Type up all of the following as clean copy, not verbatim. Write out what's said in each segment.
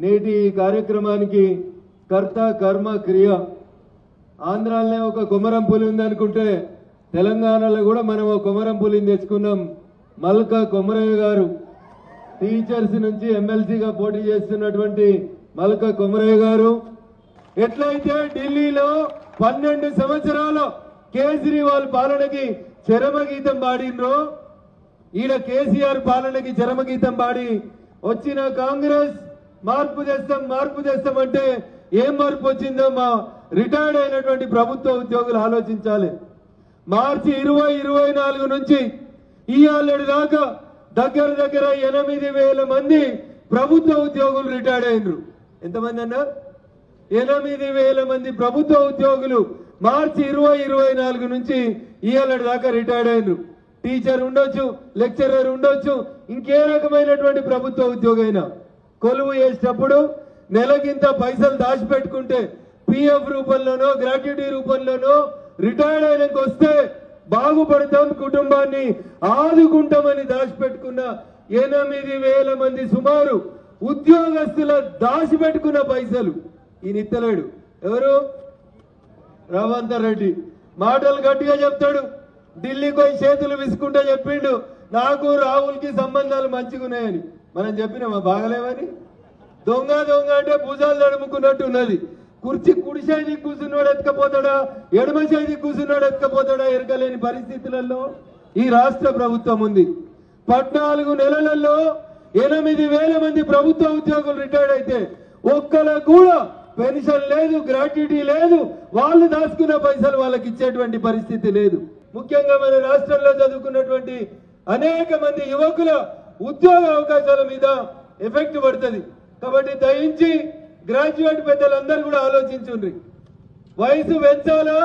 నేటి కార్యక్రమానికి కర్త కర్మ క్రియ ఆంధ్రాలోనే ఒక కొమరం పులి ఉందనుకుంటే తెలంగాణలో కూడా మనం ఒక కొమరం పులిని తెచ్చుకున్నాం. మల్కా కొమరయ్య గారు టీచర్స్ నుంచి ఎమ్మెల్సీగా పోటీ చేస్తున్నటువంటి మల్కా కొమరయ్య గారు ఎట్లయితే ఢిల్లీలో 12 సంవత్సరాల కేజ్రీవాల్ పాలనకి చరమగీతం పాడినరో ఈడ కేసీఆర్ పాలనకి చరమగీతం పాడి వచ్చిన కాంగ్రెస్ మార్పు చేస్తాం అంటే ఏం మార్పు వచ్చిందో మా రిటైర్డ్ అయినటువంటి ప్రభుత్వ ఉద్యోగులు ఆలోచించాలి. మార్చి 2024 నుంచి ఇవాళ దాకా దగ్గర 8,000 మంది ప్రభుత్వ ఉద్యోగులు రిటైర్డ్ అయినరు. ఎంతమంది అన్న? 8,000 మంది ప్రభుత్వ ఉద్యోగులు మార్చి 2024 నుంచి ఇవాళ దాకా రిటైర్డ్ అయినరు. టీచర్ ఉండొచ్చు, లెక్చరర్ ఉండొచ్చు, ఇంకే రకమైనటువంటి ప్రభుత్వ ఉద్యోగైనా కొలువు చేసేటప్పుడు నెలకింత పైసలు దాచిపెట్టుకుంటే పిఎఫ్ రూపంలోనో గ్రాట్యుటీ రూపంలోనో రిటైర్డ్ అయినాక వస్తే బాగుపడతాం, కుటుంబాన్ని ఆదుకుంటామని దాచిపెట్టుకున్న 8,000 మంది సుమారు ఉద్యోగస్తుల దాచిపెట్టుకున్న పైసలు ఈయన ఇత్తలేడు. ఎవరు? రేవంత్ రెడ్డి మాటలు గట్టిగా చెప్తాడు. ఢిల్లీకి పోయి చేతులు విసుకుంటే చెప్పిండు నాకు రాహుల్కి సంబంధాలు మంచిగా ఉన్నాయని. మనం చెప్పినామా బాగలేవని? దొంగ అంటే భుజాలు తడుముకున్నట్టు ఉన్నది. కుర్చీ కుడి సైడ్కి కూర్చున్నాడు ఎత్తుకపోతాడా, ఎడమ సైడ్కి కూర్చున్నాడు ఎత్తుకపోతాడా ఎరకలేని పరిస్థితులలో ఈ రాష్ట్ర ప్రభుత్వం ఉంది. 14 నెలలలో 8,000 మంది ప్రభుత్వ ఉద్యోగులు రిటైర్డ్ అయితే ఒక్కలకు కూడా పెన్షన్ లేదు, గ్రాట్యుటీ లేదు, వాళ్ళు దాచుకున్న పైసలు వాళ్ళకి ఇచ్చేటువంటి పరిస్థితి లేదు. ముఖ్యంగా మన రాష్ట్రంలో చదువుకున్నటువంటి అనేక మంది యువకుల ఉద్యోగ అవకాశాల మీద ఎఫెక్ట్ పడుతుంది. కాబట్టి దయించి గ్రాడ్యుయేట్ పెద్దలందరూ కూడా ఆలోచించుండ్రి. వయసు పెంచాలా,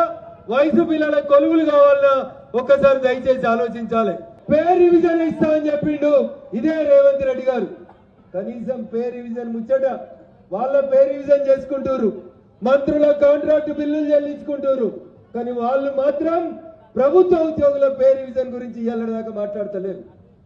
వయసు పిల్లల కొలువులు కావాలన్నా ఒక్కసారి దయచేసి ఆలోచించాలి. పే రివిజన్ ఇస్తా అని చెప్పిండు ఇదే రేవంత్ రెడ్డి గారు. కనీసం పే రివిజన్ ముచ్చట వాళ్ళ పే రివిజన్ చేసుకుంటారు, మంత్రుల కాంట్రాక్ట్ బిల్లులు చెల్లించుకుంటారు. కానీ వాళ్ళు మాత్రం ప్రభుత్వ ఉద్యోగుల పే రివిజన్ గురించి ఇయ్యాల దాకా మాట్లాడతలేరు.